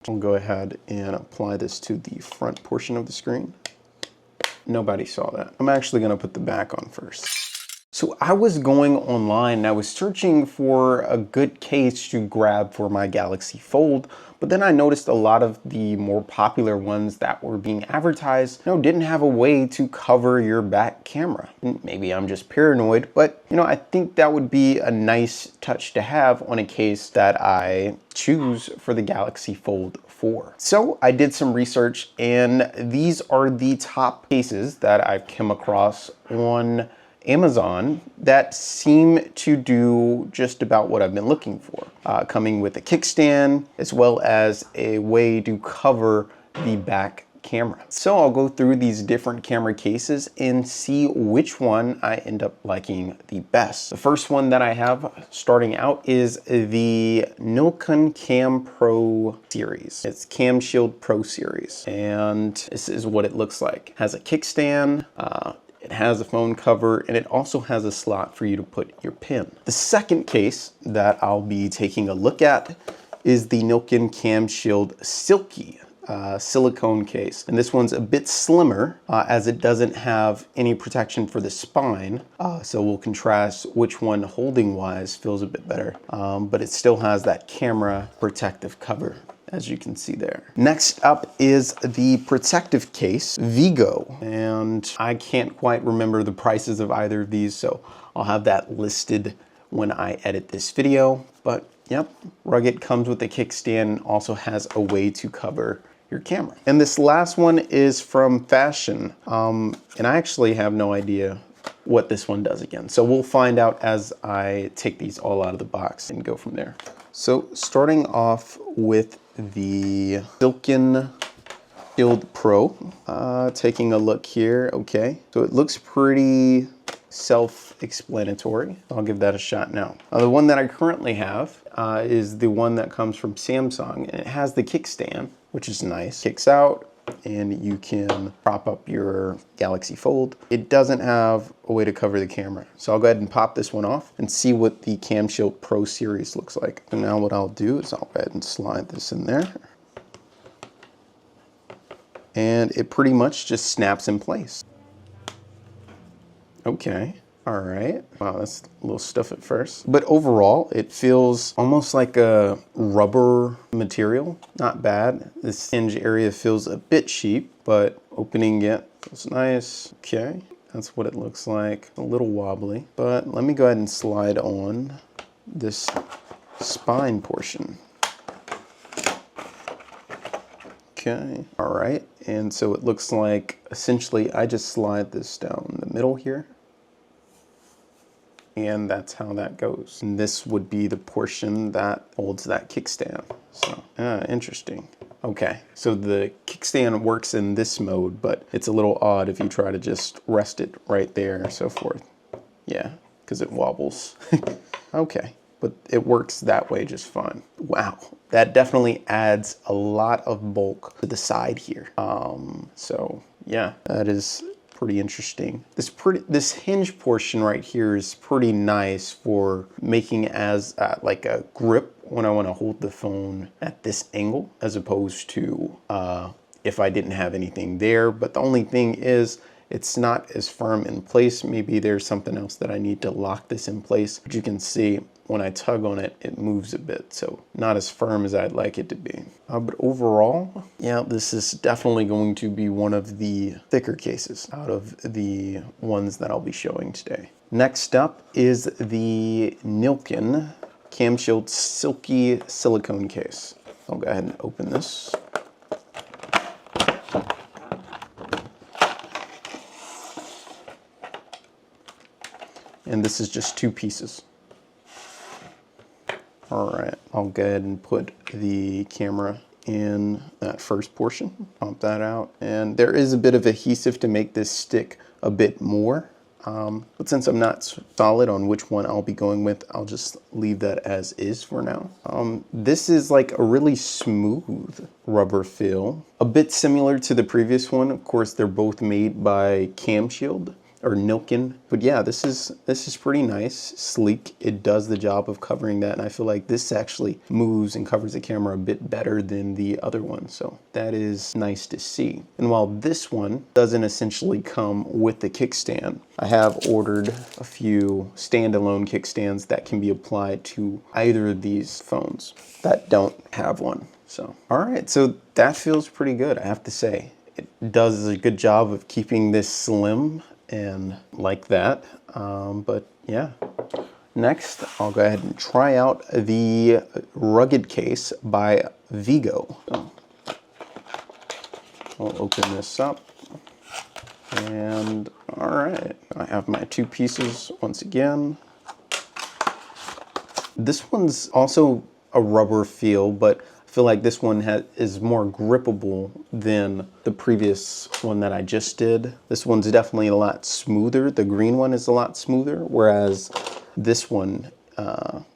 I'll go ahead and apply this to the front portion of the screen. Nobody saw that. I'm actually gonna put the back on first. So I was going online and I was searching for a good case to grab for my Galaxy Fold, but then I noticed a lot of the more popular ones that were being advertised, didn't have a way to cover your back camera. And maybe I'm just paranoid, but I think that would be a nice touch to have on a case that I choose for the Galaxy Fold 4. So I did some research and these are the top cases that I've come across on Amazon that seem to do just about what I've been looking for. Coming with a kickstand as well as a way to cover the back camera. So I'll go through these different camera cases and see which one I end up liking the best. The first one that I have starting out is the Nillkin Cam Pro series. It's Camshield Pro series, and this is what it looks like. It has a kickstand, it has a phone cover, and it also has a slot for you to put your pen. The second case that I'll be taking a look at is the Nillkin Camshield Silky silicone case. And this one's a bit slimmer as it doesn't have any protection for the spine. So we'll contrast which one holding wise feels a bit better. But it still has that camera protective cover, as you can see there. Next up is the protective case, VEGO. And I can't quite remember the prices of either of these, so I'll have that listed when I edit this video. But yep, rugged, comes with a kickstand, also has a way to cover your camera. And this last one is from Fashion. And I actually have no idea what this one does again. So we'll find out as I take these all out of the box and go from there. So starting off with the Silky Shield Pro, taking a look here. Okay, so it looks pretty self-explanatory. I'll give that a shot now. The one that I currently have is the one that comes from Samsung, and it has the kickstand, which is nice. Kicks out, and you can prop up your Galaxy Fold. It doesn't have a way to cover the camera. So I'll go ahead and pop this one off and see what the Camshield Pro series looks like. And now what I'll do is I'll go ahead and slide this in there. And it pretty much just snaps in place. Okay. All right. Wow, that's a little stiff at first. But overall, it feels almost like a rubber material. Not bad. This hinge area feels a bit cheap, but opening it feels nice. Okay, that's what it looks like. A little wobbly. But let me go ahead and slide on this spine portion. Okay, all right. And so it looks like essentially I just slide this down the middle here. And that's how that goes. And this would be the portion that holds that kickstand. So, interesting. Okay, so the kickstand works in this mode, but it's a little odd if you try to just rest it right there and so forth. Yeah, because it wobbles. Okay, but it works that way just fine. Wow, that definitely adds a lot of bulk to the side here. So yeah, that is pretty interesting. This hinge portion right here is pretty nice for making as like a grip when I want to hold the phone at this angle, as opposed to if I didn't have anything there. But the only thing is it's not as firm in place. Maybe there's something else that I need to lock this in place. But you can see when I tug on it, it moves a bit. So not as firm as I'd like it to be. But overall, yeah, this is definitely going to be one of the thicker cases out of the ones that I'll be showing today. Next up is the Nillkin Camshield Silky silicone case. I'll go ahead and open this. And this is just 2 pieces. All right, I'll go ahead and put the camera in that first portion, pop that out. And there is a bit of adhesive to make this stick a bit more. But since I'm not solid on which one I'll be going with, I'll just leave that as is for now. This is like a really smooth rubber feel, a bit similar to the previous one. Of course, they're both made by Camshield. or Nillkin. But yeah, this is pretty nice, sleek. It does the job of covering that, and I feel like this actually moves and covers the camera a bit better than the other one, so that is nice to see. And while this one doesn't essentially come with the kickstand, I have ordered a few standalone kickstands that can be applied to either of these phones that don't have one. So, all right, so that feels pretty good, I have to say. It does a good job of keeping this slim and like that, but yeah. Next, I'll go ahead and try out the rugged case by VEGO. So, I'll open this up, and all right, I have my two pieces once again. This one's also a rubber feel, but I feel like this one is more grippable than the previous one that I just did. This one's definitely a lot smoother. The green one is a lot smoother, whereas this one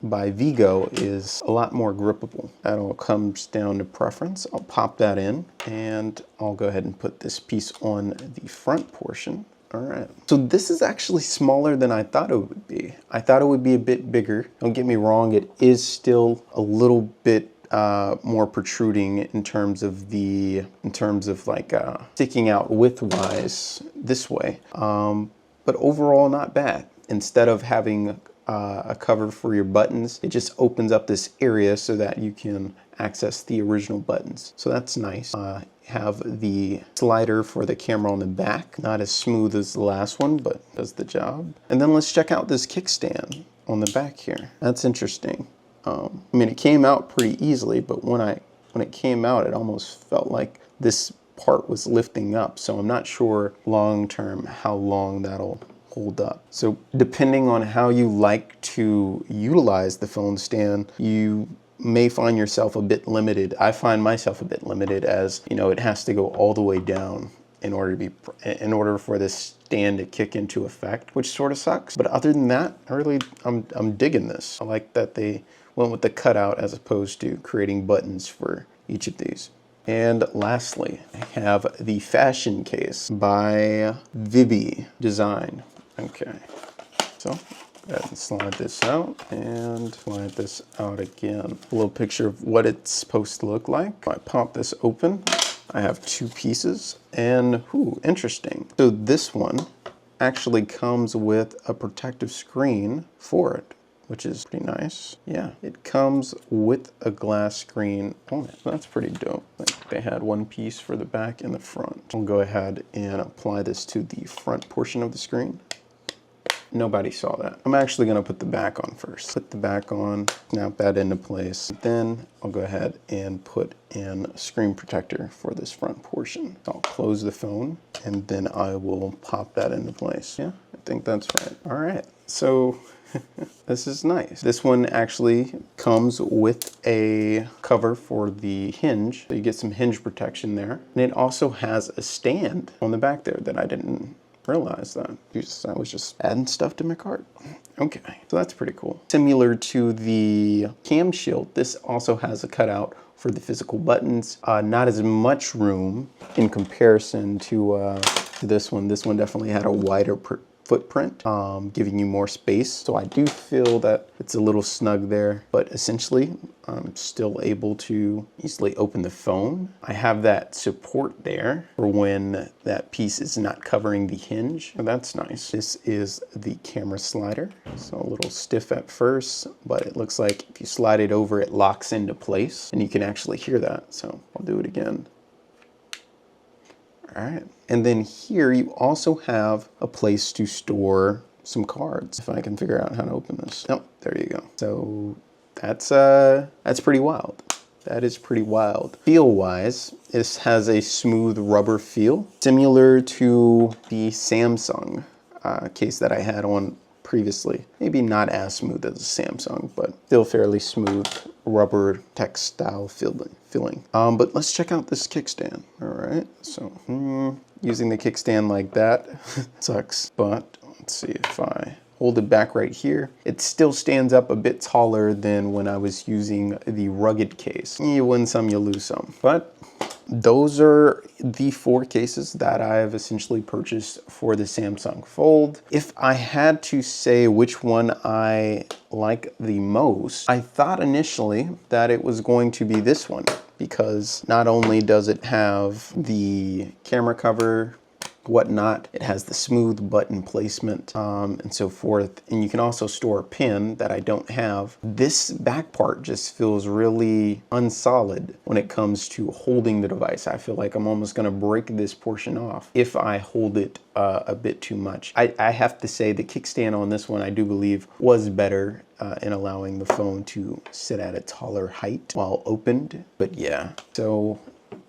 by VEGO is a lot more grippable. That all comes down to preference. I'll pop that in, and I'll go ahead and put this piece on the front portion. All right, so this is actually smaller than I thought it would be. I thought it would be a bit bigger. Don't get me wrong, it is still a little bit more protruding in terms of like sticking out width-wise this way, but overall not bad. Instead of having a cover for your buttons, it just opens up this area so that you can access the original buttons. So that's nice. Have the slider for the camera on the back. Not as smooth as the last one, but does the job. And then let's check out this kickstand on the back here. That's interesting. I mean, it came out pretty easily, but when it came out, it almost felt like this part was lifting up. So I'm not sure long term how long that'll hold up. So depending on how you like to utilize the phone stand, you may find yourself a bit limited. I find myself a bit limited, as you know, it has to go all the way down in order for this stand to kick into effect, which sort of sucks. But other than that, I'm digging this. I like that they went with the cutout as opposed to creating buttons for each of these. And lastly, I have the fashion case by Vihibii design. Okay, so go ahead and slide this out and slide this out again. A little picture of what it's supposed to look like. If I pop this open, I have two pieces, and interesting. So this one actually comes with a protective screen for it, which is pretty nice. Yeah, it comes with a glass screen on it. That's pretty dope. Like, they had one piece for the back and the front. I'll go ahead and apply this to the front portion of the screen. Nobody saw that. I'm actually gonna put the back on first. Put the back on, snap that into place. Then I'll go ahead and put in a screen protector for this front portion. I'll close the phone, and then I will pop that into place. Yeah, I think that's right. All right, so this is nice. This one actually comes with a cover for the hinge, so you get some hinge protection there. And it also has a stand on the back there that I didn't realize that. I was just adding stuff to my cart. Okay, so that's pretty cool. Similar to the Camshield, this also has a cutout for the physical buttons. Not as much room in comparison to this one. This one definitely had a wider footprint, giving you more space. So I do feel that it's a little snug there, but essentially I'm still able to easily open the phone. I have that support there for when that piece is not covering the hinge. So that's nice. This is the camera slider. So a little stiff at first, but it looks like if you slide it over, it locks into place, and you can actually hear that. So I'll do it again. All right, and then here you also have a place to store some cards. If I can figure out how to open this. Oh, there you go. So that's pretty wild. That is pretty wild. Feel-wise, this has a smooth rubber feel, similar to the Samsung case that I had on previously. Maybe not as smooth as a Samsung, but still fairly smooth rubber textile feeling. But let's check out this kickstand. All right, so using the kickstand like that sucks, but let's see if I hold it back right here. It still stands up a bit taller than when I was using the rugged case. You win some, you lose some, but those are the 4 cases that I've essentially purchased for the Samsung Fold. If I had to say which one I like the most, I thought initially that it was going to be this one, because not only does it have the camera cover, whatnot, it has the smooth button placement and so forth, and you can also store a pin that I don't have. This back part just feels really unsolid when it comes to holding the device. I feel like I'm almost going to break this portion off if I hold it a bit too much. I have to say the kickstand on this one I do believe was better in allowing the phone to sit at a taller height while opened, but yeah. So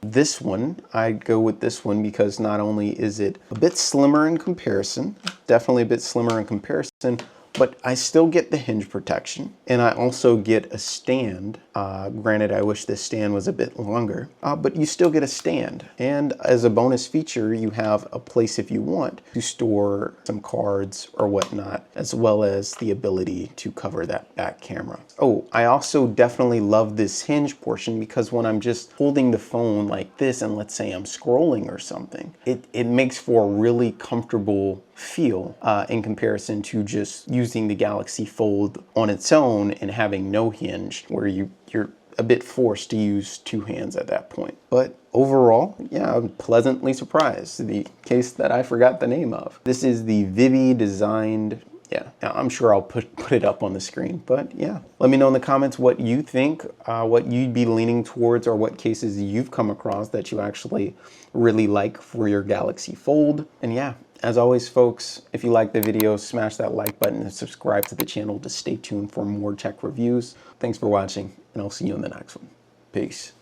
this one, I'd go with this one because not only is it a bit slimmer in comparison, definitely a bit slimmer in comparison, but I still get the hinge protection, and I also get a stand. Granted, I wish this stand was a bit longer, but you still get a stand. And as a bonus feature, you have a place if you want to store some cards or whatnot, as well as the ability to cover that back camera. Oh, I also definitely love this hinge portion because when I'm just holding the phone like this, and let's say I'm scrolling or something, it makes for a really comfortable feel in comparison to just using the Galaxy Fold on its own and having no hinge, where you're a bit forced to use 2 hands at that point. But overall, yeah, I'm pleasantly surprised. The case that I forgot the name of. This is the Vihibii designed. Yeah, I'm sure I'll put it up on the screen, but yeah. Let me know in the comments what you think, what you'd be leaning towards, or what cases you've come across that you actually really like for your Galaxy Fold. And yeah, as always, folks, if you like the video, smash that like button and subscribe to the channel to stay tuned for more tech reviews. Thanks for watching, and I'll see you in the next one. Peace.